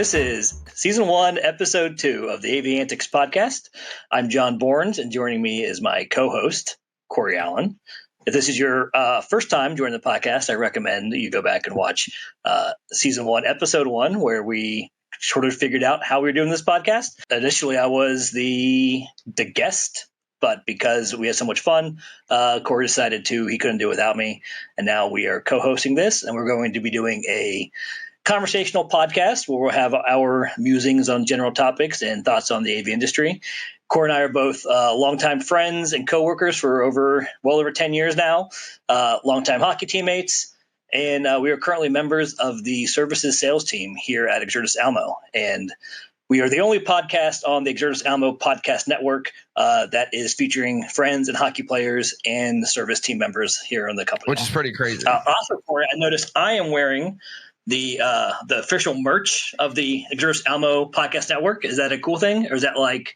This is Season 1, Episode 2 of the AV Antics Podcast. I'm John Bournes, and joining me is my co-host, Cory Allen. If this is your first time joining the podcast, I recommend you go back and watch Season 1, Episode 1, where we sort of figured out how we were doing this podcast. Initially, I was the guest, but because we had so much fun, Cory decided he couldn't do it without me. And now we are co-hosting this, and we're going to be doing a conversational podcast where we'll have our musings on general topics and thoughts on the AV industry. Cory and I are both longtime friends and coworkers for well over 10 years now, longtime hockey teammates, and we are currently members of the services sales team here at Exertis Almo. And we are the only podcast on the Exertis Almo podcast network that is featuring friends and hockey players and service team members here in the company. Which is pretty crazy. Also, Cory, I noticed I am wearing the official merch of the Exertis Almo podcast network. Is that a cool thing, or is that like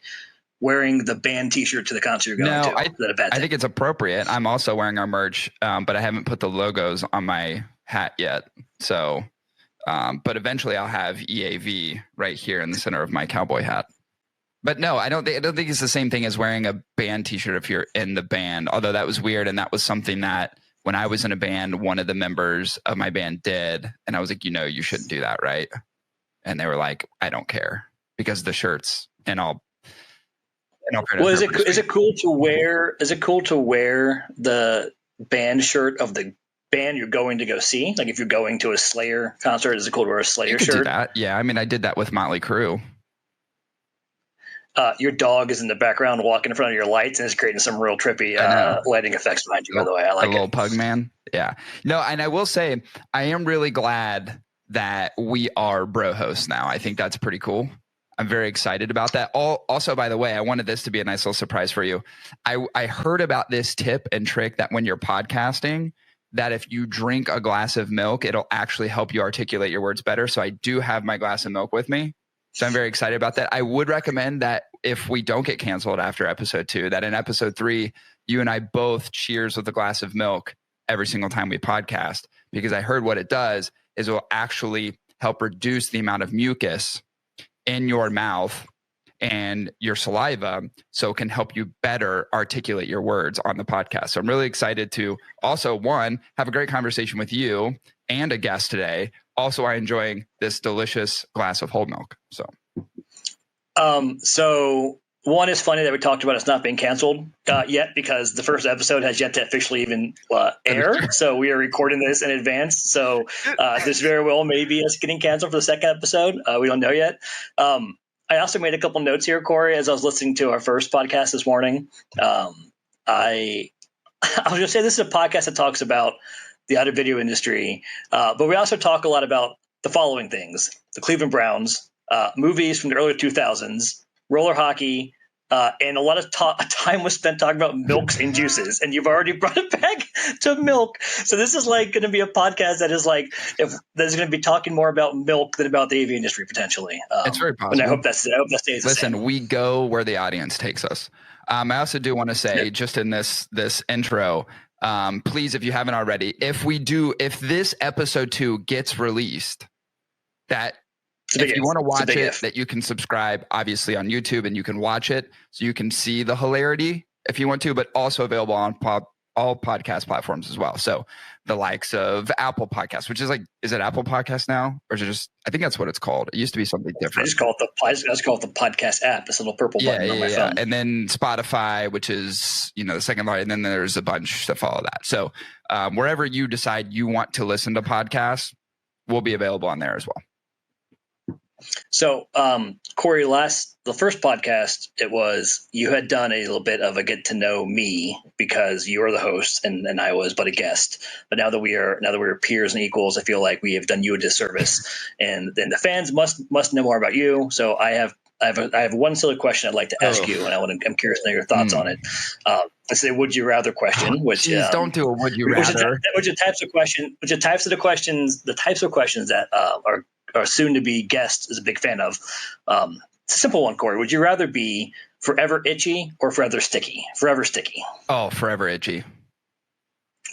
wearing the band T-shirt to the concert you're going to? Is that a bad thing? I think it's appropriate. I'm also wearing our merch, but I haven't put the logos on my hat yet. So, but eventually I'll have EAV right here in the center of my cowboy hat. But no, I don't think it's the same thing as wearing a band T-shirt if you're in the band. Although that was weird, and that was something that when I was in a band, one of the members of my band did. And I was like, you shouldn't do that, right? And they were like, I don't care, because the shirts and all. Well, is it cool to wear? Is it cool to wear the band shirt of the band you're going to go see? Like if you're going to a Slayer concert, is it cool to wear a Slayer shirt? Do that. Yeah, I mean, I did that with Motley Crue. Your dog is in the background walking in front of your lights, and it's creating some real trippy lighting effects behind you, by the way. I like it. A little pug man. Yeah. No, and I will say, I am really glad that we are bro hosts now. I think that's pretty cool. I'm very excited about that. Also, by the way, I wanted this to be a nice little surprise for you. I heard about this tip and trick that when you're podcasting, that if you drink a glass of milk, it'll actually help you articulate your words better. So I do have my glass of milk with me. So I'm very excited about that. I would recommend that if we don't get canceled after episode 2, that in episode 3, you and I both cheers with a glass of milk every single time we podcast, because I heard what it does is it will actually help reduce the amount of mucus in your mouth and your saliva, so it can help you better articulate your words on the podcast. So I'm really excited to also, one, have a great conversation with you and a guest today. Also, I'm enjoying this delicious glass of whole milk. So one is funny that we talked about it's not being canceled yet, because the first episode has yet to officially even air. So we are recording this in advance. So this very well may be us getting canceled for the second episode. We don't know yet. I also made a couple notes here, Cory, as I was listening to our first podcast this morning. I was going to say this is a podcast that talks about the audio video industry, but we also talk a lot about the following things: the Cleveland Browns, movies from the early 2000s, roller hockey, and a lot of time was spent talking about milks and juices. And you've already brought it back to milk. So this is like going to be a podcast that is like, that's going to be talking more about milk than about the AV industry potentially. It's very possible. And I hope that stays the same. Listen, we go where the audience takes us. I also do want to say, just in this intro, please, if you haven't already, if this episode 2 gets released, that if you want to watch it, that you can subscribe, obviously, on YouTube, and you can watch it so you can see the hilarity if you want to, but also available on all podcast platforms as well. So the likes of Apple Podcasts, which is like, is it Apple Podcast now? Or is it just, I think that's what it's called. It used to be something different. I just call it the podcast app. This little purple button on my phone. And then Spotify, which is, the second line. And then there's a bunch to follow that. So wherever you decide you want to listen to podcasts, will be available on there as well. So, Cory, the first podcast, you had done a little bit of a get to know me, because you were the host and I was but a guest. But now that we're peers and equals, I feel like we have done you a disservice, and then the fans must know more about you. So I have one silly question I'd like to ask you, and I'm curious to know your thoughts on it. It's a would you rather question, which don't do a would you rather. Which are types of questions that our soon-to-be guest is a big fan of. It's a simple one, Cory. Would you rather be forever itchy or forever sticky? Forever sticky. Oh, forever itchy.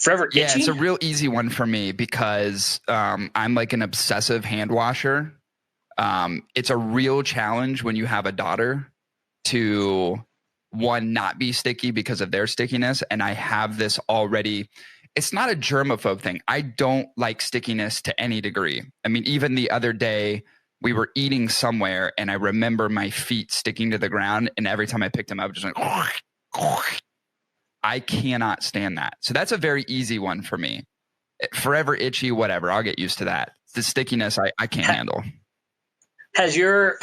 Forever itchy? Yeah, it's a real easy one for me because I'm like an obsessive hand washer. It's a real challenge when you have a daughter to, one, not be sticky because of their stickiness. And I have this already. It's not a germaphobe thing. I don't like stickiness to any degree. I mean, even the other day we were eating somewhere and I remember my feet sticking to the ground. And every time I picked them up, just like, I cannot stand that. So that's a very easy one for me. Forever itchy, whatever. I'll get used to that. The stickiness I can't handle. Has your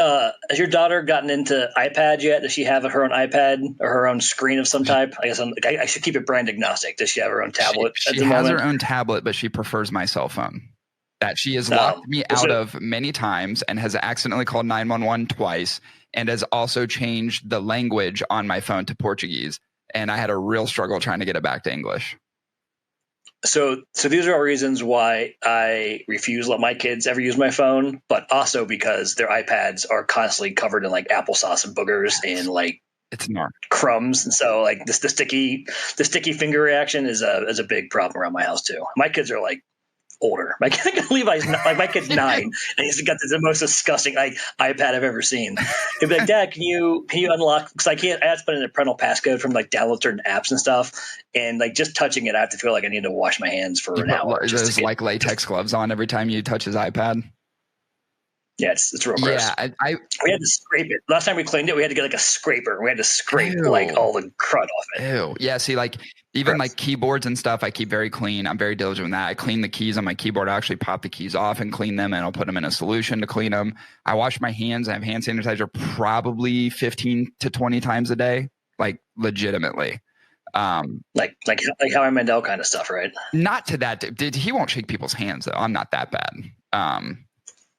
daughter gotten into iPad yet? Does she have her own iPad or her own screen of some type? I guess I should keep it brand agnostic. Does she have her own tablet? She has her own tablet, but she prefers my cell phone. That she has locked me out of many times and has accidentally called 911 twice, and has also changed the language on my phone to Portuguese. And I had a real struggle trying to get it back to English. So these are all reasons why I refuse to let my kids ever use my phone, but also because their iPads are constantly covered in like applesauce and boogers and like it's not crumbs. And so like the sticky finger reaction is a big problem around my house too. My kids are like older. My kid's 9 and he's got the most disgusting iPad I've ever seen. He'd be like, Dad, can you unlock, because I have to put in a parental passcode from like download certain apps and stuff, and like just touching it I have to feel like I need to wash my hands for an hour. There's like latex gloves on every time you touch his iPad. Yeah, it's real gross. Yeah, we had to scrape it. Last time we cleaned it, we had to get like a scraper. We had to scrape like all the crud off it. Ew. Yeah, see, like even like keyboards and stuff, I keep very clean. I'm very diligent with that. I clean the keys on my keyboard. I actually pop the keys off and clean them, and I'll put them in a solution to clean them. I wash my hands. I have hand sanitizer probably 15 to 20 times a day, like legitimately. Like Howie Mandel kind of stuff, right? Not to that. He won't shake people's hands though. I'm not that bad.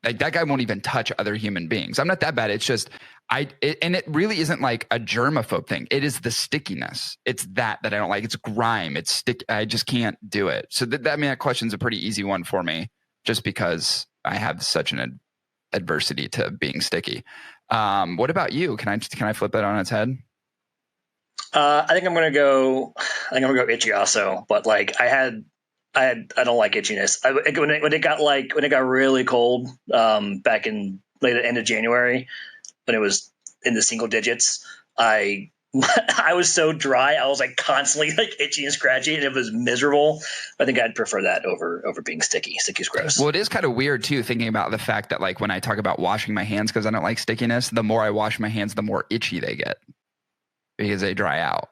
Like that guy won't even touch other human beings. I'm not that bad. It's just and it really isn't like a germaphobe thing. It is the stickiness. It's that I don't like. It's grime. It's stick. I just can't do it. So that question's a pretty easy one for me, just because I have such an adversity to being sticky. What about you? Can I flip it on its head? I think I'm gonna go itchy also, but like I don't like itchiness. When it got really cold, back in end of January, when it was in the single digits, I was so dry. I was like constantly like itchy and scratchy, and it was miserable. I think I'd prefer that over being sticky. Sticky's gross. Well, it is kind of weird too, thinking about the fact that like when I talk about washing my hands, because I don't like stickiness, the more I wash my hands, the more itchy they get because they dry out.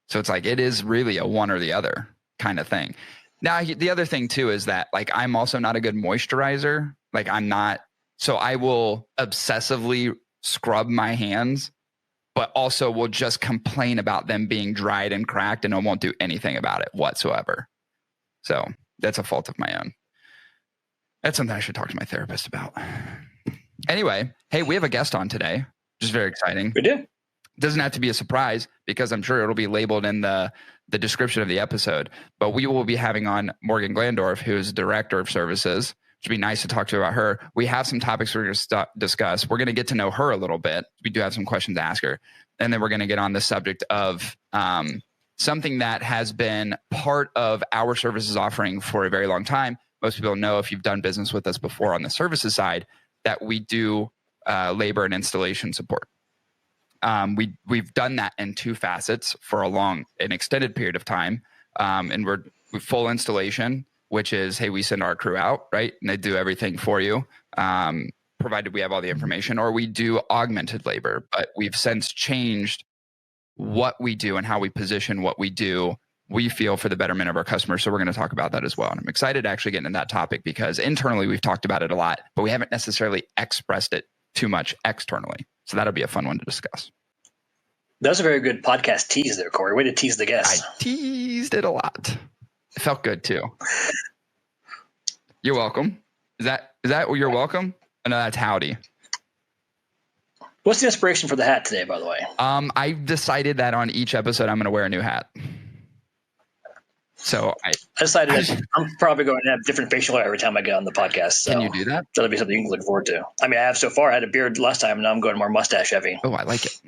So it's like it is really a one or the other kind of thing. Now, the other thing too is that like I'm also not a good moisturizer. Like I'm not, so I will obsessively scrub my hands, but also will just complain about them being dried and cracked, and I won't do anything about it whatsoever. So that's a fault of my own. That's something I should talk to my therapist about. Anyway, hey, we have a guest on today, which is very exciting. We do. Doesn't have to be a surprise because I'm sure it'll be labeled in the description of the episode, but we will be having on Morgan Glandorf, who is Director of Services, which would be nice to talk to about her. We have some topics we're going to discuss. We're going to get to know her a little bit. We do have some questions to ask her. And then we're going to get on the subject of something that has been part of our services offering for a very long time. Most people know, if you've done business with us before on the services side, that we do labor and installation support. We've done that in two facets for an extended period of time. And we're full installation, which is, hey, we send our crew out, right? And they do everything for you, provided we have all the information, or we do augmented labor. But we've since changed what we do and how we position what we do, we feel, for the betterment of our customers. So we're going to talk about that as well. And I'm excited to actually get into that topic because internally we've talked about it a lot, but we haven't necessarily expressed it too much externally. So that'll be a fun one to discuss. That was a very good podcast tease there, Cory. Way to tease the guest. I teased it a lot. It felt good too. You're welcome. Is that you're welcome? Oh, no, that's howdy. What's the inspiration for the hat today, by the way? I decided that on each episode I'm going to wear a new hat. So I decided that I'm probably going to have different facial hair every time I get on the podcast. So can you do that? That'll be something you can look forward to. I mean, I have so far. I had a beard last time, and now I'm going more mustache heavy. Oh, I like it.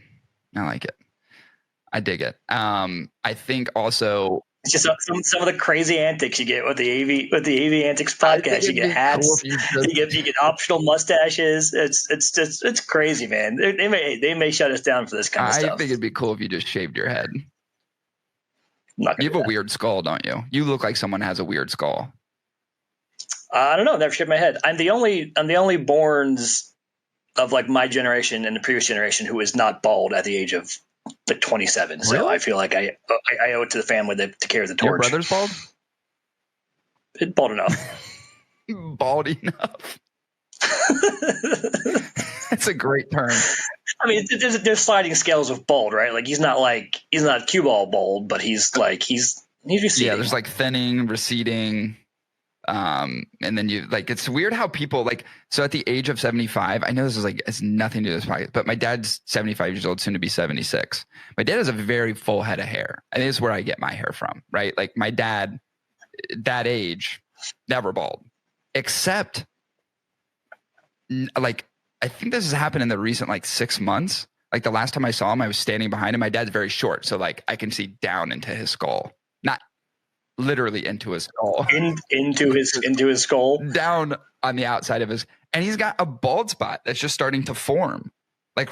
I dig it. I think also It's just some of the crazy antics you get with the AV Antics podcast. You get hats, cool you get optional mustaches. It's crazy, man. They may shut us down for this kind of stuff. I think it'd be cool if you just shaved your head. You have a weird skull, don't you? You look like someone has a weird skull. I don't know. I've never shaved my head. I'm the only Borns of like my generation and the previous generation who is not bald at the age of like 27. Really? So I feel like I owe it to the family to carry the torch. Your brother's bald? Bald enough. Bald enough. That's a great term. I mean, there's sliding scales of bald, right? Like he's not cue ball bald, but he's receding. Yeah, there's like thinning, receding. And then it's weird how people so at the age of 75, I know this is it's nothing to do with this podcast, but my dad's 75 years old, soon to be 76. My dad has a very full head of hair. I think this is where I get my hair from, right? Like my dad, that age, never bald, except I think this has happened in the recent 6 months. Like the last time I saw him, I was standing behind him. My dad's very short, so I can see down into his skull, not literally into his skull, into his skull, down on the outside of his, and he's got a bald spot that's just starting to form,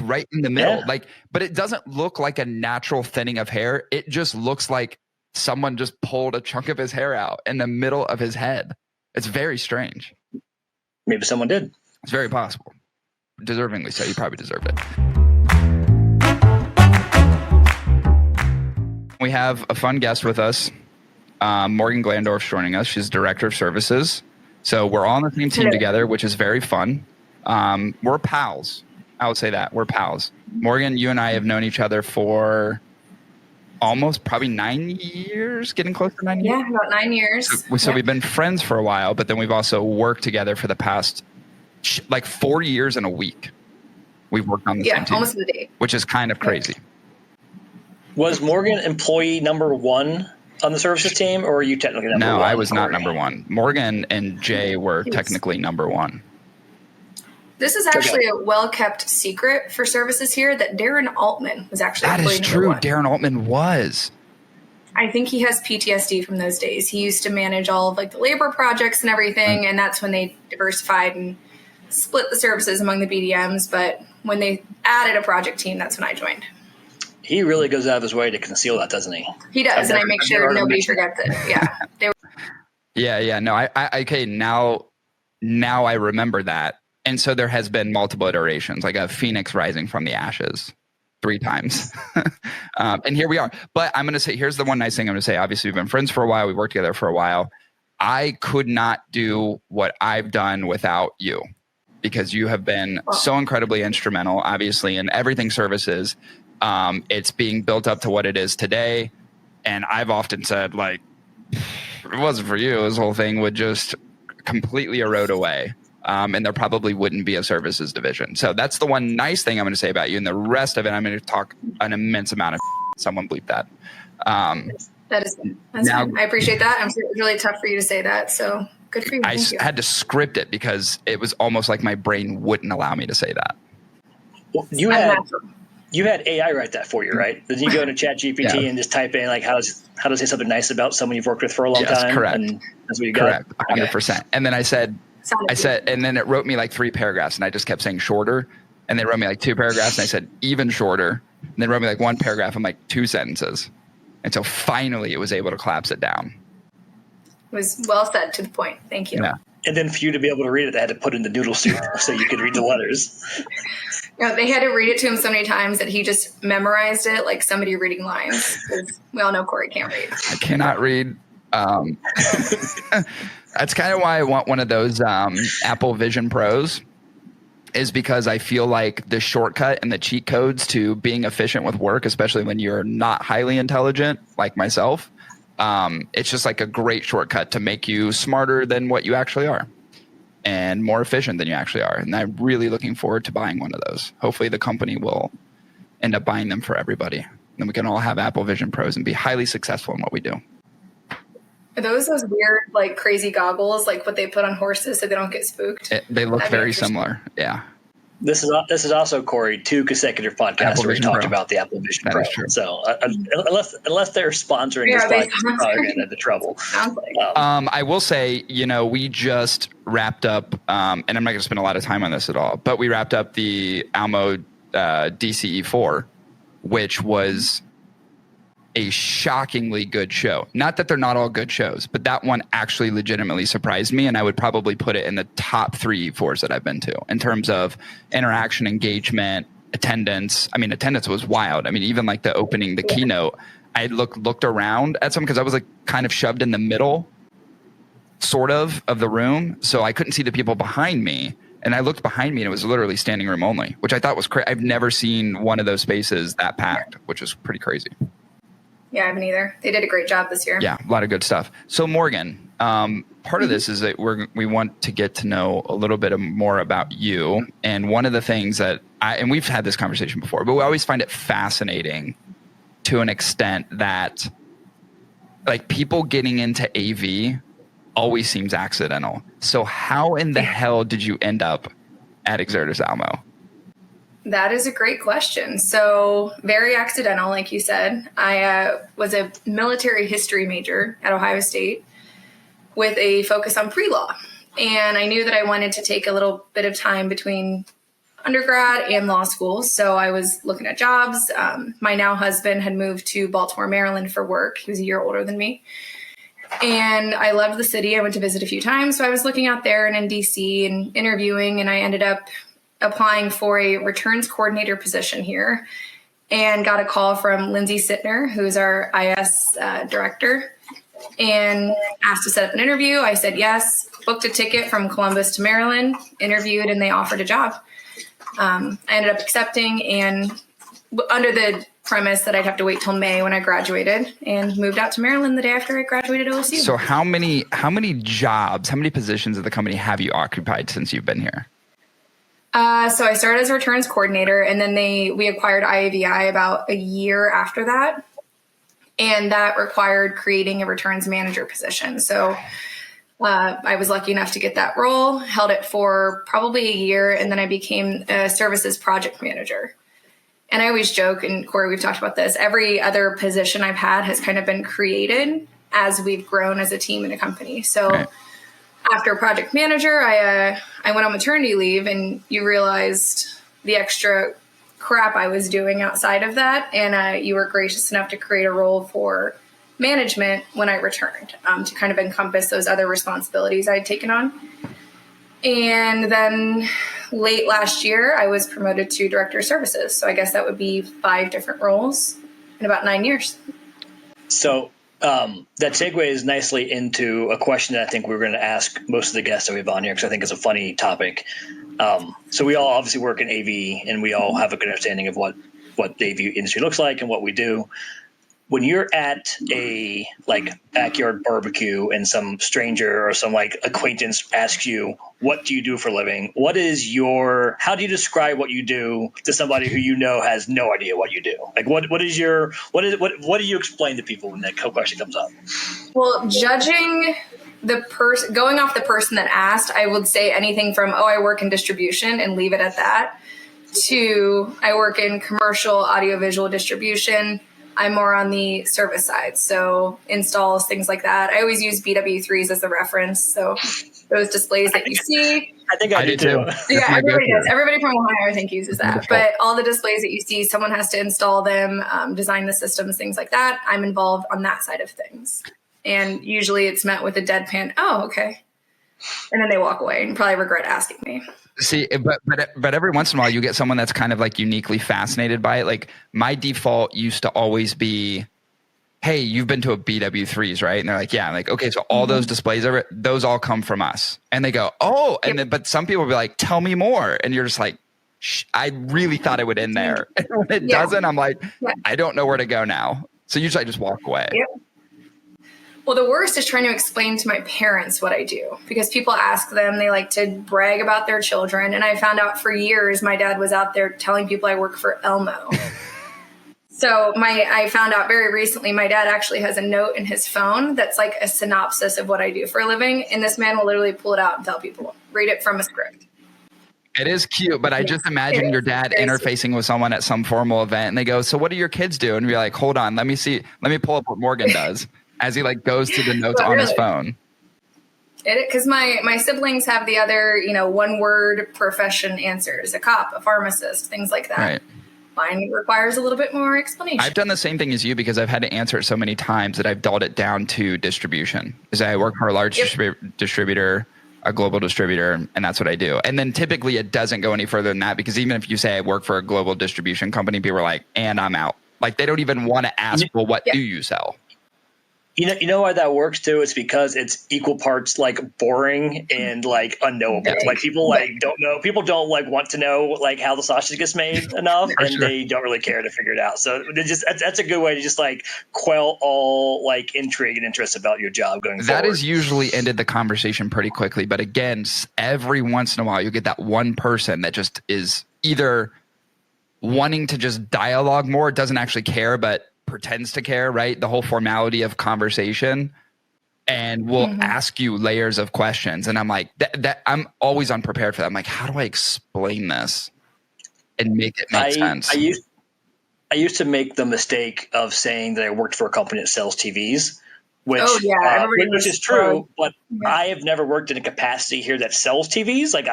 right in the middle. Yeah. But it doesn't look like a natural thinning of hair. It just looks like someone just pulled a chunk of his hair out in the middle of his head. It's very strange. Maybe someone did. It's very possible. Deservingly so. You probably deserved it. We have a fun guest with us. Morgan Glandorf joining us. She's director of services. So we're all on the same team together, which is very fun. We're pals. I would say that. We're pals. Morgan, you and I have known each other for almost probably 9 years, getting close to 9 years. Yeah, about 9 years. So we've been friends for a while, but then we've also worked together for the past 4 years and a week. We've worked on the same team. Almost the day. Which is kind of crazy. Was Morgan employee number one on the services team, or are you technically number one? No, I was not number one. Morgan and Jay were technically number one. This is actually a well-kept secret for services here that Darren Altman was actually That is true. One. Darren Altman was. I think he has PTSD from those days. He used to manage all of the labor projects and everything, and that's when they diversified and split the services among the BDMs. But when they added a project team, that's when I joined. He really goes out of his way to conceal that, doesn't he? He does, and I make sure nobody forgets it. Yeah. Yeah. No, I okay. Now I remember that. And so there has been multiple iterations, like a phoenix rising from the ashes 3 times. And here we are. But I'm going to say, here's the one nice thing I'm going to say. Obviously, we've been friends for a while. We've worked together for a while. I could not do what I've done without you, because you have been so incredibly instrumental, obviously, in everything services. It's being built up to what it is today. And I've often said, if it wasn't for you, this whole thing would just completely erode away. And there probably wouldn't be a services division. So that's the one nice thing I'm going to say about you. And the rest of it, I'm going to talk an immense amount of someone bleep that. That's fine. I appreciate that. I'm sure it was really tough for you to say that. So good for you. I had to script it because it was almost like my brain wouldn't allow me to say that. Well, you had AI write that for you, right? Did you go into ChatGPT and just type in how to say something nice about someone you've worked with for a long time? Correct. And that's what you got? Correct. 100%. And then I said, and then it wrote me 3 paragraphs, and I just kept saying shorter. And they wrote me 2 paragraphs, and I said even shorter. And then wrote me 1 paragraph and 2 sentences. And so finally it was able to collapse it down. It was well said, to the point. Thank you. Yeah. And then for you to be able to read it, they had to put in the doodle soup so you could read the letters. They had to read it to him so many times that he just memorized it like somebody reading lines. We all know Cory can't read. I cannot read. That's kind of why I want one of those Apple Vision Pros, is because I feel like the shortcut and the cheat codes to being efficient with work, especially when you're not highly intelligent like myself, it's just a great shortcut to make you smarter than what you actually are and more efficient than you actually are. And I'm really looking forward to buying one of those. Hopefully the company will end up buying them for everybody. Then we can all have Apple Vision Pros and be highly successful in what we do. Are those weird, crazy goggles, what they put on horses so they don't get spooked? They look very similar. Yeah. This is also, Cory, 2 consecutive podcasts Apple where we Vision talked Pro. about the Apple Vision That Pro. is true. So unless they're sponsoring this podcast, we're probably going to get into trouble. Sounds like. I will say, we just wrapped up, and I'm not going to spend a lot of time on this at all, but we wrapped up the Almo DCE4, which was a shockingly good show. Not that they're not all good shows, but that one actually legitimately surprised me, and I would probably put it in the top 3 E4s that I've been to in terms of interaction, engagement, attendance. I mean, attendance was wild. I mean, even like the opening, the keynote, I looked around at some because I was like kind of shoved in the middle, sort of the room, so I couldn't see the people behind me. And I looked behind me, and it was literally standing room only, which I thought was crazy. I've never seen one of those spaces that packed, which was pretty crazy. Yeah, I haven't either. They did a great job this year. Yeah, a lot of good stuff. So Morgan, part of this is that we want to get to know a little bit more about you. And one of the things that and we've had this conversation before, but we always find it fascinating to an extent that like people getting into AV always seems accidental. So how in the hell did you end up at Exertis Almo? That is a great question. So very accidental, like you said. I was a military history major at Ohio State with a focus on pre-law. And I knew that I wanted to take a little bit of time between undergrad and law school. So I was looking at jobs. My now husband had moved to Baltimore, Maryland for work. He was a year older than me. And I loved the city. I went to visit a few times. So I was looking out there and in DC and interviewing, and I ended up applying for a returns coordinator position here and got a call from Lindsay Sittner, who's our IS director, and asked to set up an interview. I said yes, booked a ticket from Columbus to Maryland, interviewed, and they offered a job. I ended up accepting, and under the premise that I'd have to wait till May when I graduated, and moved out to Maryland the day after I graduated OSU. So how many jobs, how many positions of the company have you occupied since you've been here? So I started as a returns coordinator, and then we acquired IAVI about a year after that. And that required creating a returns manager position. So I was lucky enough to get that role, held it for probably a year, and then I became a services project manager. And I always joke, and Cory, we've talked about this, every other position I've had has kind of been created as we've grown as a team in a company. So right. After project manager, I went on maternity leave, and you realized the extra crap I was doing outside of that. And you were gracious enough to create a role for management when I returned to kind of encompass those other responsibilities I'd taken on. And then late last year, I was promoted to director of services. So I guess that would be 5 different roles in about 9 years. So that segues nicely into a question that I think we're going to ask most of the guests that we have on here, because I think it's a funny topic. So we all obviously work in AV, and we all have a good understanding of what the AV industry looks like and what we do. When you're at a backyard barbecue and some stranger or some acquaintance asks you, what do you do for a living? How do you describe what you do to somebody who you know has no idea what you do? What do you explain to people when that question comes up? Well, judging going off the person that asked, I would say anything from, I work in distribution, and leave it at that, to I work in commercial audiovisual distribution. I'm more on the service side, so installs, things like that. I always use BW3s as a reference, so those displays that you see. I think I do too. Yeah, everybody does. Everybody from Ohio, I think, uses that. But all the displays that you see, someone has to install them, design the systems, things like that. I'm involved on that side of things. And usually it's met with a deadpan, oh, okay. And then they walk away and probably regret asking me. See, but every once in a while you get someone that's kind of uniquely fascinated by it. Like my default used to always be, hey, you've been to a BW3s, right? And they're like, yeah. I'm like, okay, so all those displays those all come from us. And they go, oh, and then, but some people will be like, tell me more. And you're just like, I really thought it would end there. And when it doesn't, I'm like, I don't know where to go now. So usually I just walk away. Yep. Well, the worst is trying to explain to my parents what I do, because people ask them, they like to brag about their children. And I found out for years, my dad was out there telling people I work for Elmo. So I found out very recently, my dad actually has a note in his phone that's like a synopsis of what I do for a living. And this man will literally pull it out and tell people, read it from a script. It is cute, but I just imagine your dad interfacing with someone at some formal event and they go, "So what do your kids do?" And you're like, "Hold on, let me pull up what Morgan does," as he like goes to the notes on his phone. Because my siblings have the other, one word profession answers, a cop, a pharmacist, things like that. Right. Mine requires a little bit more explanation. I've done the same thing as you because I've had to answer it so many times that I've dulled it down to distribution. Because I work for a large distributor, a global distributor, and that's what I do. And then typically it doesn't go any further than that, because even if you say I work for a global distribution company, people are like, and I'm out. Like they don't even want to ask, well, what do you sell? You know why that works too? It's because it's equal parts like boring and like unknowable. Like people like don't know. People don't like want to know like how the sausage gets made enough, and they don't really care to figure it out. So that's a good way to just like quell all like intrigue and interest about your job going forward. That has usually ended the conversation pretty quickly. But again, every once in a while, you get that one person that just is either wanting to just dialogue more, doesn't actually care, but pretends to care, right? The whole formality of conversation, and will ask you layers of questions. And I'm like, that I'm always unprepared for that. I'm like, how do I explain this and make it make sense? I used to make the mistake of saying that I worked for a company that sells TVs, which is true, but I have never worked in a capacity here that sells TVs. Like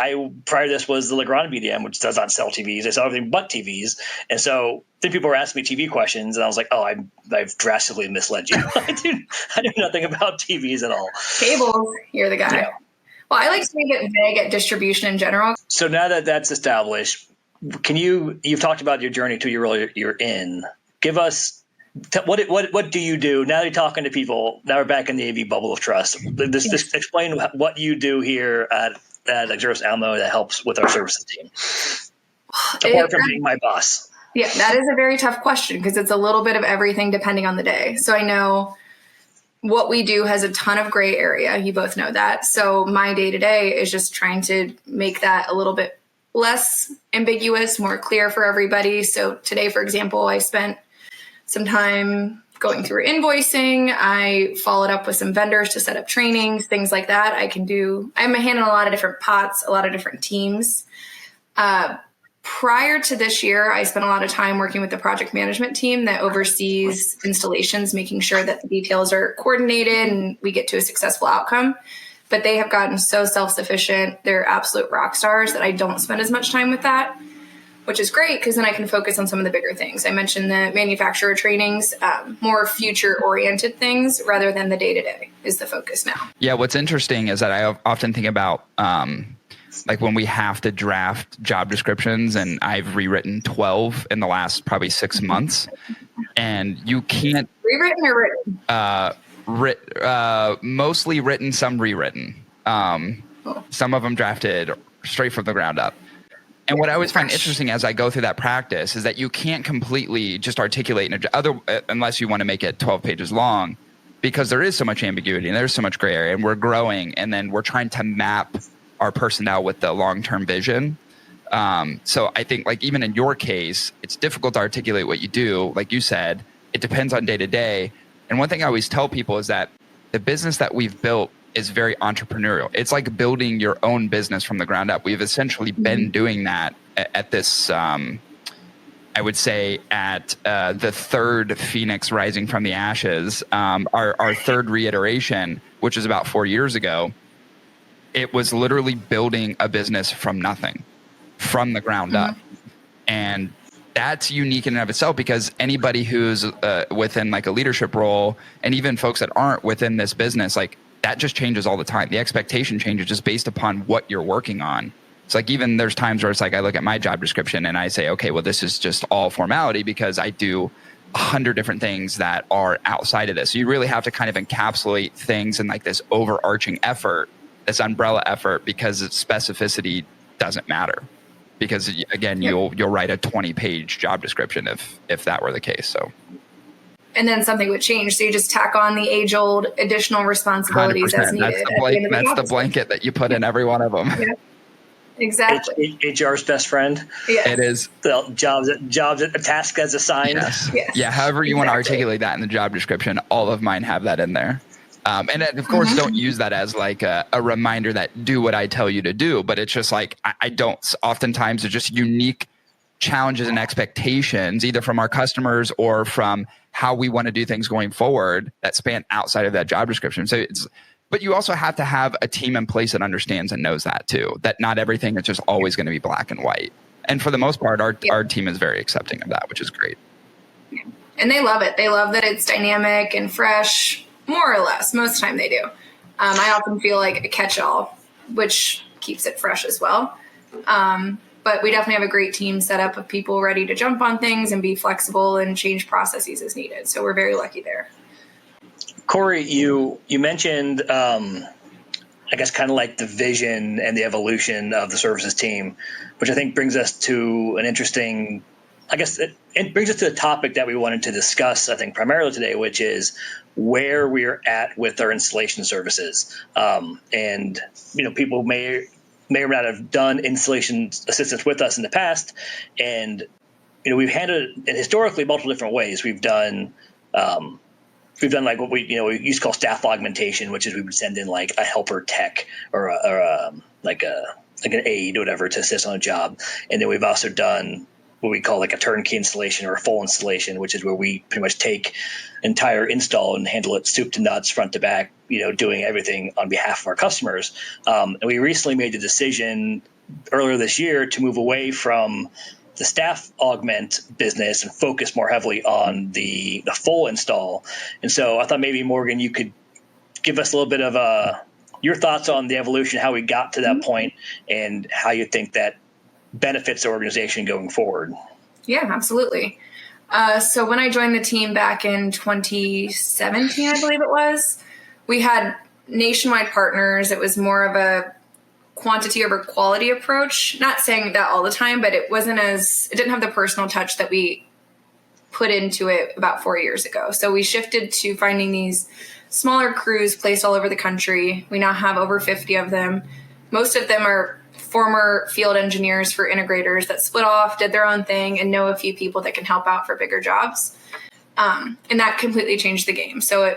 prior to this was the Legrand BDM, which does not sell TVs. They sell everything but TVs. And so then people were asking me TV questions, and I was like, oh, I've drastically misled you. I do nothing about TVs at all. Cables, you're the guy. Yeah. Well, I like to make it vague at distribution in general. So now that that's established, you've talked about your journey to your role you're in. Give us, what do you do now that you're talking to people? Now we're back in the AV bubble of trust. Just explain what you do here at Exertis Almo that helps with our services team, apart from being my boss. Yeah, that is a very tough question because it's a little bit of everything depending on the day. So I know what we do has a ton of gray area. You both know that. So my day-to-day is just trying to make that a little bit less ambiguous, more clear for everybody. So today, for example, I spent some time going through invoicing. I followed up with some vendors to set up trainings, things like that. I'm handling a lot of different pots, a lot of different teams. Prior to this year, I spent a lot of time working with the project management team that oversees installations, making sure that the details are coordinated and we get to a successful outcome. But they have gotten so self-sufficient. They're absolute rock stars that I don't spend as much time with that, which is great because then I can focus on some of the bigger things. I mentioned the manufacturer trainings, more future-oriented things rather than the day-to-day is the focus now. Yeah, what's interesting is that I often think about like when we have to draft job descriptions, and I've rewritten 12 in the last probably 6 months, and you can't rewritten or written? Mostly written, some rewritten. Some of them drafted straight from the ground up. And what I always find interesting as I go through that practice is that you can't completely just articulate unless you want to make it 12 pages long, because there is so much ambiguity and there's so much gray area, and we're growing, and then we're trying to map our personnel with the long-term vision. So I think like even in your case, it's difficult to articulate what you do. Like you said, it depends on day to day. And one thing I always tell people is that the business that we've built is very entrepreneurial. It's like building your own business from the ground up. We've essentially been doing that at this, I would say at the third Phoenix rising from the ashes, our third reiteration, which is about 4 years ago. It was literally building a business from nothing, from the ground up. And that's unique in and of itself, because anybody who's within like a leadership role, and even folks that aren't within this business, like that just changes all the time. The expectation changes just based upon what you're working on. It's like even there's times where it's like I look at my job description and I say, okay, well, this is just all formality because I do 100 different things that are outside of this. So you really have to kind of encapsulate things in like this overarching effort, this umbrella effort, because its specificity doesn't matter. Because again, you'll write a 20-page job description if that were the case. So, and then something would change, so you just tack on the age-old additional responsibilities 100%. as needed. That's the blanket that you put in every one of them. Yeah. Exactly. HR's best friend. Yeah. It is. The jobs, a task as assigned. Yes. Yeah. However you want to articulate that in the job description, all of mine have that in there. And then, of course, don't use that as like a reminder that do what I tell you to do. But it's just like, I don't. Oftentimes, it's just unique challenges and expectations, either from our customers or from how we want to do things going forward that span outside of that job description. So but you also have to have a team in place that understands and knows that too, that not everything is just always going to be black and white. And for the most part, our team is very accepting of that, which is great. And they love it. They love that it's dynamic and fresh, more or less. Most of the time they do. I often feel like a catch-all, which keeps it fresh as well. But we definitely have a great team set up of people ready to jump on things and be flexible and change processes as needed. So we're very lucky there. Cory, you mentioned, I guess, kind of like the vision and the evolution of the services team, which I think brings us to an interesting, I guess it brings us to the topic that we wanted to discuss, I think, primarily today, which is where we're at with our installation services. And, people may or not have done installation assistance with us in the past. And, we've handled it historically multiple different ways. We've done like what we used to call staff augmentation, which is we would send in like a helper tech or like an aide or whatever to assist on a job. And then we've also done what we call like a turnkey installation or a full installation, which is where we pretty much take entire install and handle it soup to nuts, front to back, doing everything on behalf of our customers. And we recently made the decision earlier this year to move away from the staff augment business and focus more heavily on the full install. And so I thought maybe, Morgan, you could give us a little bit of your thoughts on the evolution, how we got to that point, and how you think that benefits the organization going forward. Yeah, absolutely. So when I joined the team back in 2017, I believe it was, we had nationwide partners. It was more of a quantity over quality approach. Not saying that all the time, but it didn't have the personal touch that we put into it about 4 years ago. So we shifted to finding these smaller crews placed all over the country. We now have over 50 of them. Most of them are former field engineers for integrators that split off, did their own thing, and know a few people that can help out for bigger jobs. And that completely changed the game. So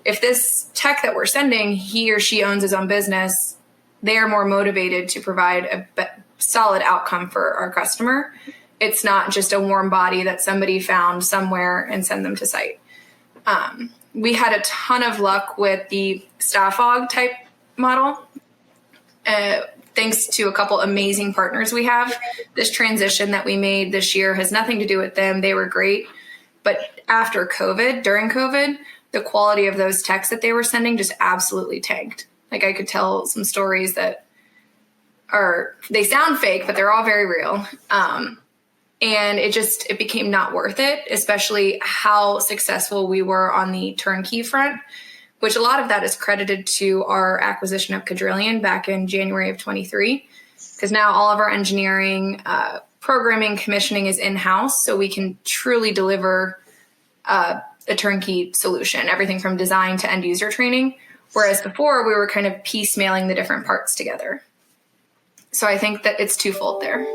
if this tech that we're sending, he or she owns his own business, they are more motivated to provide a solid outcome for our customer. It's not just a warm body that somebody found somewhere and send them to site. We had a ton of luck with the staff aug type model. Thanks to a couple amazing partners we have. This transition that we made this year has nothing to do with them. They were great. But during COVID, the quality of those texts that they were sending just absolutely tanked. Like I could tell some stories that they sound fake, but they're all very real. And it became not worth it, especially how successful we were on the turnkey front, which a lot of that is credited to our acquisition of Quadrillion back in January of 23, because now all of our engineering, programming, commissioning is in-house, so we can truly deliver a turnkey solution, everything from design to end user training. Whereas before we were kind of piecemealing the different parts together. So I think that it's twofold there.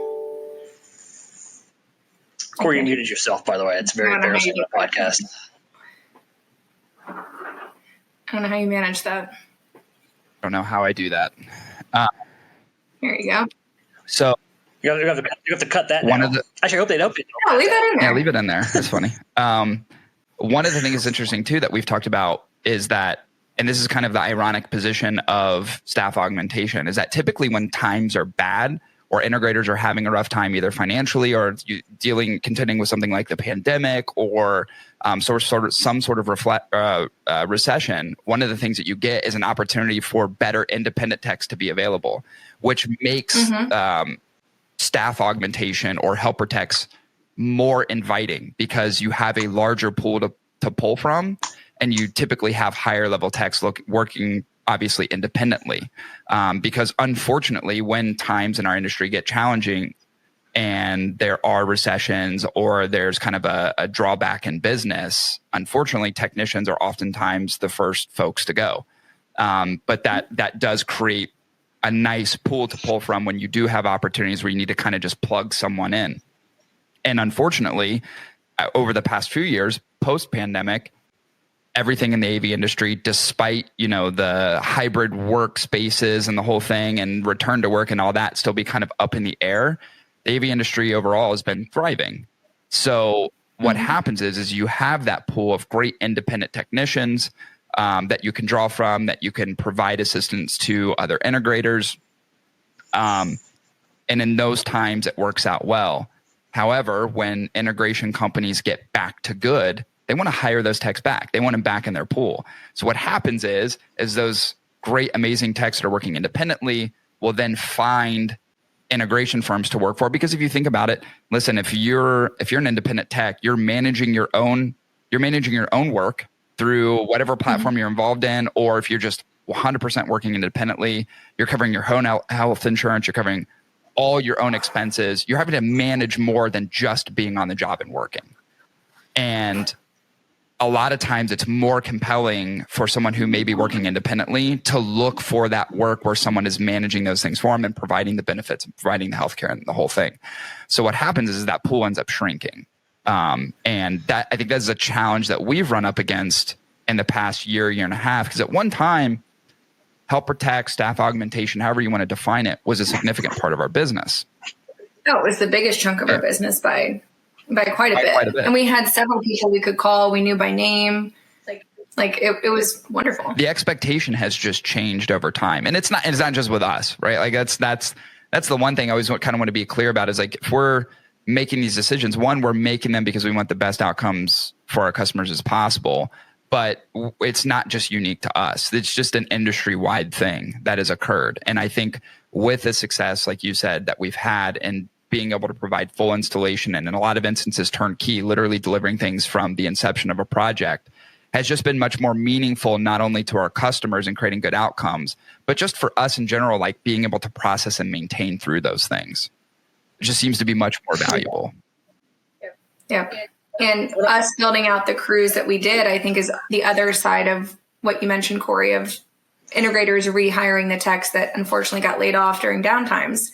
Cory, you muted yourself, by the way. It's very embarrassing on a podcast. I don't know how you manage that. I don't know how I do that. Here you go. So you have to cut that. Actually, I hope they don't. No, leave that in there. Yeah, leave it in there. That's funny. One of the things that's interesting too that we've talked about is that, and this is kind of the ironic position of staff augmentation, is that typically when times are bad or integrators are having a rough time, either financially or contending with something like the pandemic or some sort of recession, one of the things that you get is an opportunity for better independent techs to be available, which makes staff augmentation or helper techs more inviting because you have a larger pool to pull from, and you typically have higher level techs working obviously independently. Because unfortunately, when times in our industry get challenging and there are recessions or there's kind of a drawback in business, unfortunately, technicians are oftentimes the first folks to go. But that does create a nice pool to pull from when you do have opportunities where you need to kind of just plug someone in. And unfortunately, over the past few years, post-pandemic, everything in the AV industry, despite, the hybrid workspaces and the whole thing and return to work and all that still be kind of up in the air, the AV industry overall has been thriving. So what happens is you have that pool of great independent technicians that you can draw from, that you can provide assistance to other integrators. And in those times, it works out well. However, when integration companies get back to good, they want to hire those techs back. They want them back in their pool. So what happens is those great, amazing techs that are working independently will then find integration firms to work for. Because if you think about it, listen, if you're an independent tech, you're managing your own work through whatever platform you're involved in, or if you're just 100% working independently, you're covering your own health insurance, you're covering all your own expenses. You're having to manage more than just being on the job and working. And a lot of times it's more compelling for someone who may be working independently to look for that work where someone is managing those things for them and providing the benefits and providing the healthcare and the whole thing. So what happens is that pool ends up shrinking. And that, I think that's a challenge that we've run up against in the past year and a half, because at one time, helper tech, staff augmentation, however you want to define it, was a significant part of our business. Oh, it was the biggest chunk of our business by quite a bit. And we had several people we could call. We knew by name. Like it was wonderful. The expectation has just changed over time. And it's not just with us, right? Like that's the one thing I always kind of want to be clear about is like, if we're making these decisions, one, we're making them because we want the best outcomes for our customers as possible. But it's not just unique to us. It's just an industry-wide thing that has occurred. And I think with the success, like you said, that we've had and being able to provide full installation and in a lot of instances turnkey, literally delivering things from the inception of a project, has just been much more meaningful, not only to our customers and creating good outcomes, but just for us in general, like being able to process and maintain through those things. It just seems to be much more valuable. Yeah. And us building out the crews that we did, I think, is the other side of what you mentioned, Cory, of integrators rehiring the techs that unfortunately got laid off during downtimes.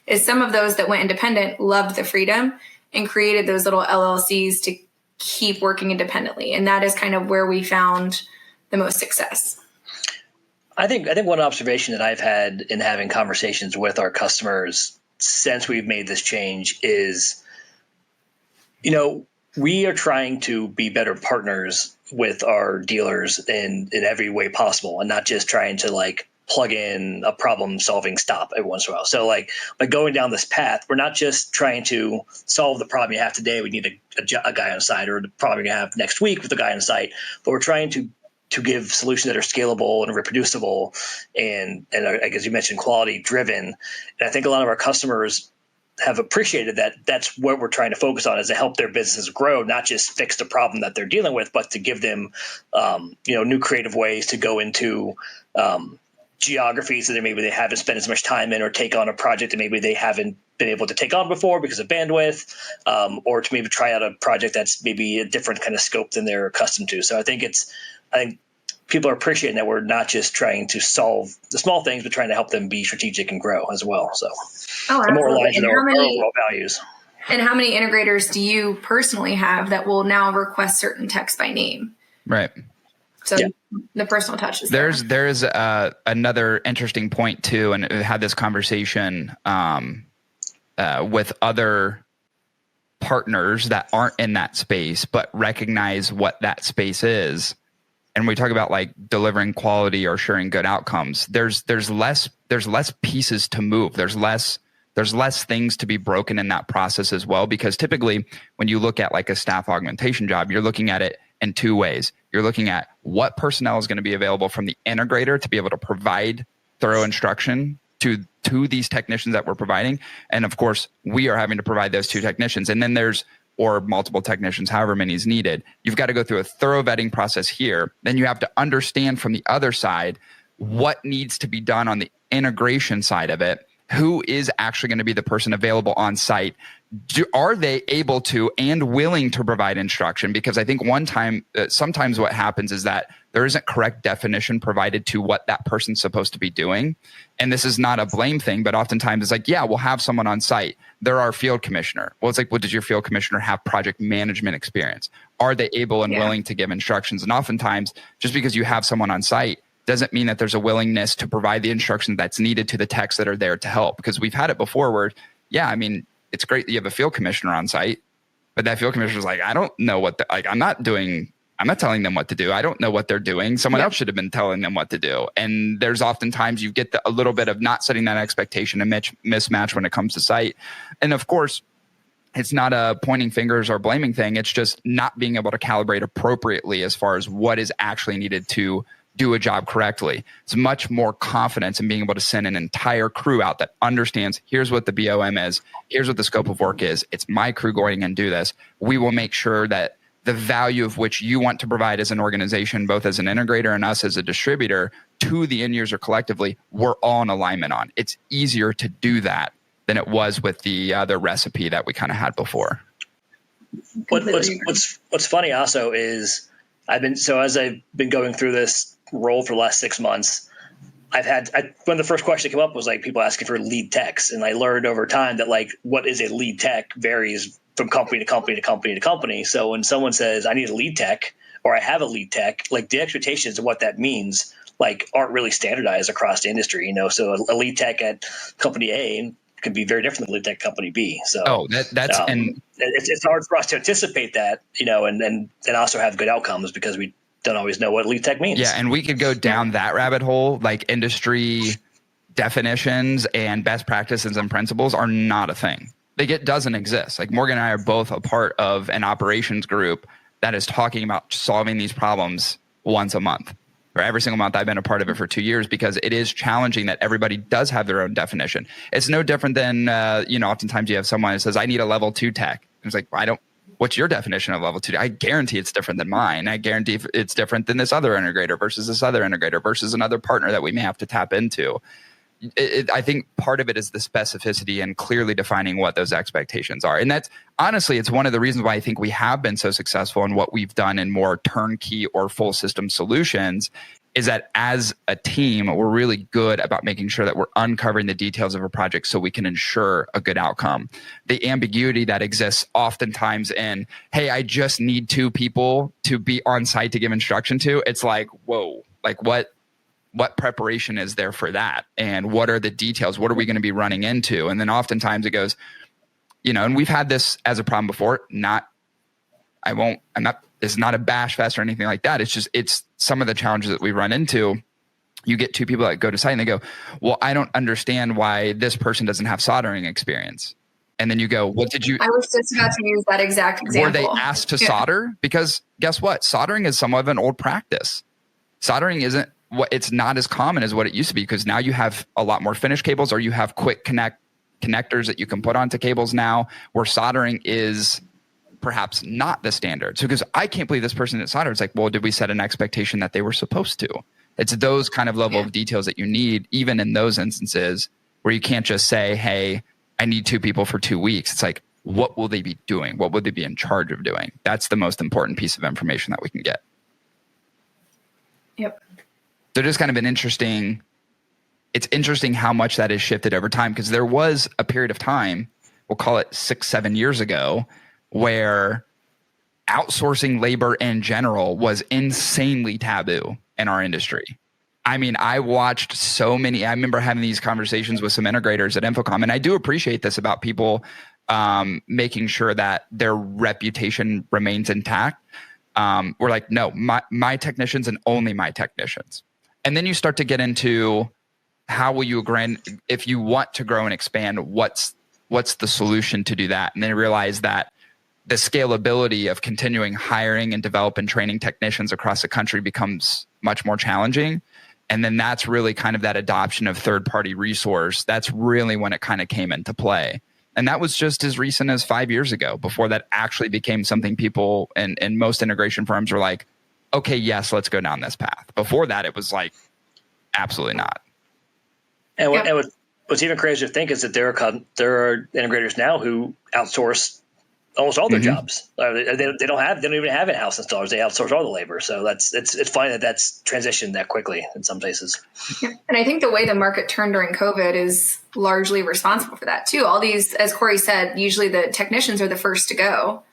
Is some of those that went independent loved the freedom and created those little LLCs to keep working independently. And that is kind of where we found the most success. I think one observation that I've had in having conversations with our customers since we've made this change is, we are trying to be better partners with our dealers in every way possible, and not just trying to plug in a problem-solving stop every once in a while. So by going down this path, we're not just trying to solve the problem you have today. We need a guy on site, or the problem you have next week with a guy on site. But we're trying to give solutions that are scalable and reproducible, and as you mentioned, quality-driven. And I think a lot of our customers have appreciated that. That's what we're trying to focus on, is to help their businesses grow, not just fix the problem that they're dealing with, but to give them, new creative ways to go into geographies that maybe they haven't spent as much time in, or take on a project that maybe they haven't been able to take on before because of bandwidth, or to maybe try out a project that's maybe a different kind of scope than they're accustomed to. So I think people are appreciating that we're not just trying to solve the small things, but trying to help them be strategic and grow as well. So more aligned with our overall values. And how many integrators do you personally have that will now request certain techs by name? Right. So the personal touch is there's another interesting point too, and I had this conversation with other partners that aren't in that space but recognize what that space is. And we talk about delivering quality or sharing good outcomes. There's less pieces to move. There's less things to be broken in that process as well, because typically when you look at a staff augmentation job, you're looking at it in two ways. You're looking at what personnel is going to be available from the integrator to be able to provide thorough instruction to these technicians that we're providing. And of course, we are having to provide those two technicians. And then or multiple technicians, however many is needed. You've got to go through a thorough vetting process here. Then you have to understand from the other side what needs to be done on the integration side of it. Who is actually going to be the person available on site? Are they able to and willing to provide instruction? Because I think sometimes what happens is that there isn't correct definition provided to what that person's supposed to be doing. And this is not a blame thing, but oftentimes it's we'll have someone on site. They're our field commissioner. Well, it's well, does your field commissioner have project management experience? are they able and willing to give instructions? And oftentimes, just because you have someone on site doesn't mean that there's a willingness to provide the instruction that's needed to the techs that are there to help. Because we've had it before where, I mean, it's great that you have a field commissioner on site, but that field commissioner is like, I don't know what, I'm not telling them what to do. I don't know what they're doing. Someone else should have been telling them what to do. And there's oftentimes you get a little bit of not setting that expectation and mismatch when it comes to site. And of course, it's not a pointing fingers or blaming thing. It's just not being able to calibrate appropriately as far as what is actually needed to do a job correctly. It's much more confidence in being able to send an entire crew out that understands, here's what the BOM is, here's what the scope of work is. It's my crew going and do this. We will make sure that the value of which you want to provide as an organization, both as an integrator and us as a distributor, to the end user collectively, we're all in alignment on. It's easier to do that than it was with the other recipe that we kind of had before. What's funny also is as I've been going through this role for the last 6 months, one of the first questions that came up was like people asking for lead techs. And I learned over time that like what is a lead tech varies from company to company to company to company. So when someone says I need a lead tech or I have a lead tech, like the expectations of what that means like aren't really standardized across the industry. So a lead tech at company A can be very different than lead tech company B. So it's hard for us to anticipate that, and also have good outcomes because we don't always know what lead tech means. Yeah, and we could go down that rabbit hole. Like industry definitions and best practices and principles are not a thing. It doesn't exist. Like Morgan and I are both a part of an operations group that is talking about solving these problems once a month. Or every single month. I've been a part of it for 2 years because it is challenging that everybody does have their own definition. It's no different than, oftentimes you have someone that says, I need a level 2 tech. It's like, what's your definition of level 2? I guarantee it's different than mine. I guarantee it's different than this other integrator versus this other integrator versus another partner that we may have to tap into. I think part of it is the specificity and clearly defining what those expectations are. And that's honestly, it's one of the reasons why I think we have been so successful in what we've done in more turnkey or full system solutions is that as a team, we're really good about making sure that we're uncovering the details of a project so we can ensure a good outcome. The ambiguity that exists oftentimes in, hey, I just need 2 people to be on site to give instruction to. It's like, whoa, like what preparation is there for that? And what are the details? What are we going to be running into? And then oftentimes it goes, and we've had this as a problem before. It's not a bash fest or anything like that. It's some of the challenges that we run into. You get 2 people that go to site and they go, well, I don't understand why this person doesn't have soldering experience. And then you go, what did you? I was just about to use that exact example. Were they asked to solder? Because guess what? Soldering is somewhat of an old practice. Soldering it's not as common as what it used to be because now you have a lot more finished cables or you have quick connectors that you can put onto cables now where soldering is perhaps not the standard. So because I can't believe this person didn't solder. It's like, well, did we set an expectation that they were supposed to? It's those kind of level of details that you need, even in those instances where you can't just say, hey, I need 2 people for 2 weeks. It's like, what will they be doing? What will they be in charge of doing? That's the most important piece of information that we can get. Yep. So just kind of it's interesting how much that has shifted over time because there was a period of time, we'll call it 6-7 years ago, where outsourcing labor in general was insanely taboo in our industry. I mean, I watched I remember having these conversations with some integrators at Infocom, and I do appreciate this about people making sure that their reputation remains intact. We're like, no, my technicians and only my technicians. And then you start to get into how will you if you want to grow and expand, what's the solution to do that? And then realize that the scalability of continuing hiring and develop and training technicians across the country becomes much more challenging. And then that's really kind of that adoption of third-party resource. That's really when it kind of came into play. And that was just as recent as 5 years ago before that actually became something people and most integration firms were like, okay, yes, let's go down this path. Before that, it was like, absolutely not. And what's even crazier to think is that there are integrators now who outsource almost all their jobs. They don't even have in-house installers. They outsource all the labor. So it's funny that that's transitioned that quickly in some places. And I think the way the market turned during COVID is largely responsible for that too. All these, as Cory said, usually the technicians are the first to go.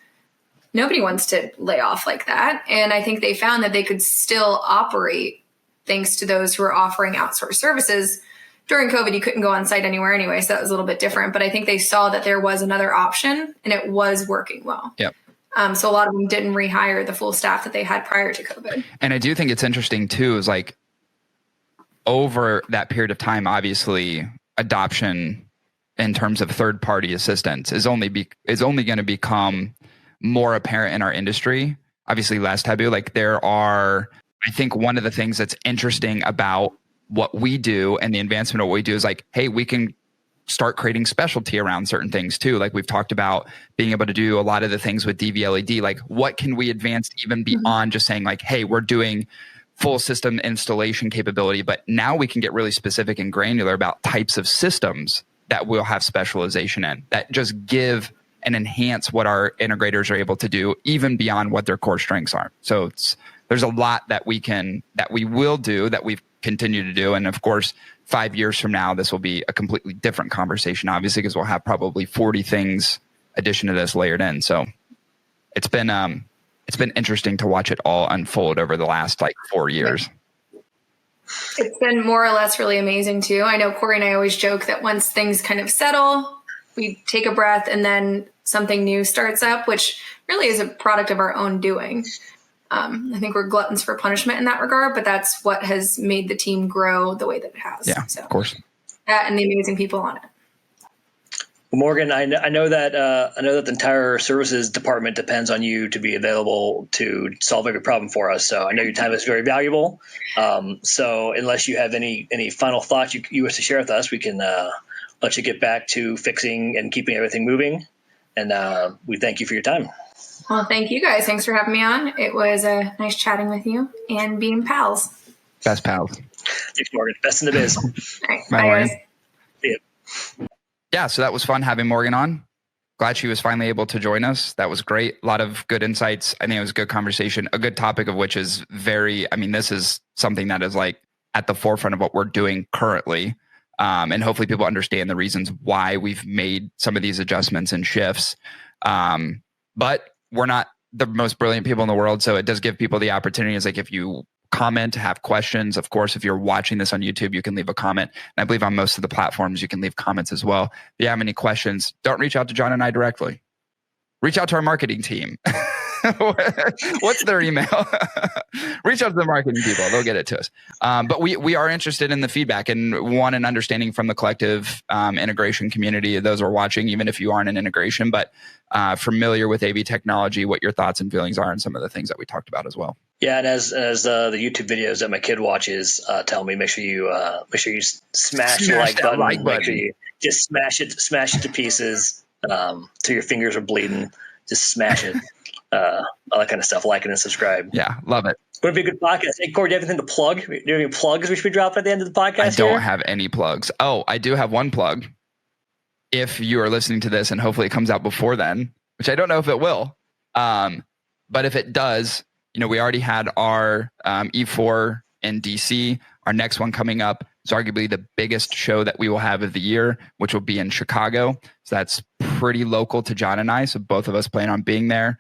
nobody wants to lay off like that. And I think they found that they could still operate thanks to those who are offering outsourced services. During COVID, you couldn't go on site anywhere anyway, so that was a little bit different. But I think they saw that there was another option, and it was working well. Yep. So a lot of them didn't rehire the full staff that they had prior to COVID. And I do think it's interesting too, is like over that period of time, obviously adoption in terms of third-party assistance is only going to become more apparent in our industry. Obviously less taboo. Like I think one of the things that's interesting about what we do and the advancement of what we do is like, hey, we can start creating specialty around certain things too. Like we've talked about being able to do a lot of the things with DV LED. Like what can we advance even beyond just saying like, hey, we're doing full system installation capability, but now we can get really specific and granular about types of systems that we'll have specialization in that just give and enhance what our integrators are able to do even beyond what their core strengths are. So there's a lot that we will do that we've continued to do. And of course, 5 years from now, this will be a completely different conversation, obviously, because we'll have probably 40 things addition to this layered in. So it's been interesting to watch it all unfold over the last 4 years. It's been more or less really amazing too. I know Cory and I always joke that once things kind of settle, we take a breath and then something new starts up, which really is a product of our own doing. I think we're gluttons for punishment in that regard, but that's what has made the team grow the way that it has. Yeah, so, of course. That and the amazing people on it. Well, Morgan, I know that the entire services department depends on you to be available to solve every problem for us. So I know your time is very valuable. So unless you have any final thoughts you wish to share with us, we can let you get back to fixing and keeping everything moving. And we thank you for your time. Well, thank you guys. Thanks for having me on. It was nice chatting with you and being pals. Best pals. Thanks, Morgan. Best in the biz. All right. Bye, Bye, Morgan. guys. See ya. Yeah, so that was fun having Morgan on. Glad she was finally able to join us. That was great. A lot of good insights. I think it was a good conversation, a good topic of which is this is something that is at the forefront of what we're doing currently. And hopefully people understand the reasons why we've made some of these adjustments and shifts. But we're not the most brilliant people in the world. So it does give people the opportunity. It's if you comment, have questions. Of course, if you're watching this on YouTube, you can leave a comment. And I believe on most of the platforms, you can leave comments as well. If you have any questions, don't reach out to John and I directly. Reach out to our marketing team. What's their email? Reach out to the marketing people. They'll get it to us. But we are interested in the feedback and want an understanding from the collective integration community, those who are watching, even if you aren't in integration, but familiar with AV technology, what your thoughts and feelings are, and some of the things that we talked about as well. Yeah, and as the YouTube videos that my kid watches tell me, make sure you smash the like button. Make sure you just smash it to pieces till your fingers are bleeding. Just smash it. All that kind of stuff. Like it and subscribe. Yeah, love it. Would be a good podcast. Hey, Cory, do you have anything to plug? Do you have any plugs we should be dropping at the end of the podcast? I don't have any plugs. Oh, I do have one plug. If you are listening to this, and hopefully it comes out before then, which I don't know if it will, but if it does, we already had our E4 in DC. Our next one coming up is arguably the biggest show that we will have of the year, which will be in Chicago. So that's pretty local to John and I. So both of us plan on being there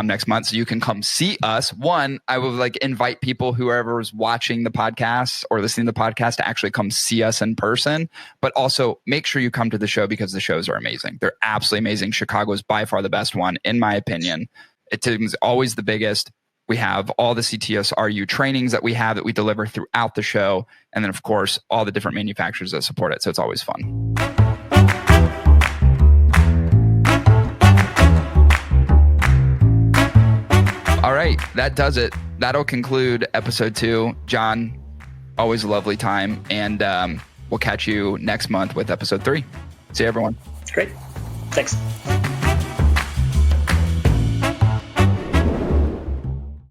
next month. So you can come see us. One, I would invite people, whoever is watching the podcast or listening to the podcast, to actually come see us in person. But also make sure you come to the show because the shows are amazing. They're absolutely amazing. Chicago is by far the best one, in my opinion. It is always the biggest. We have all the CTSRU trainings that we deliver throughout the show. And then, of course, all the different manufacturers that support it. So it's always fun. All right, that does it. That'll conclude episode 2. John, always a lovely time. And we'll catch you next month with episode 3. See you, everyone. Great. Thanks.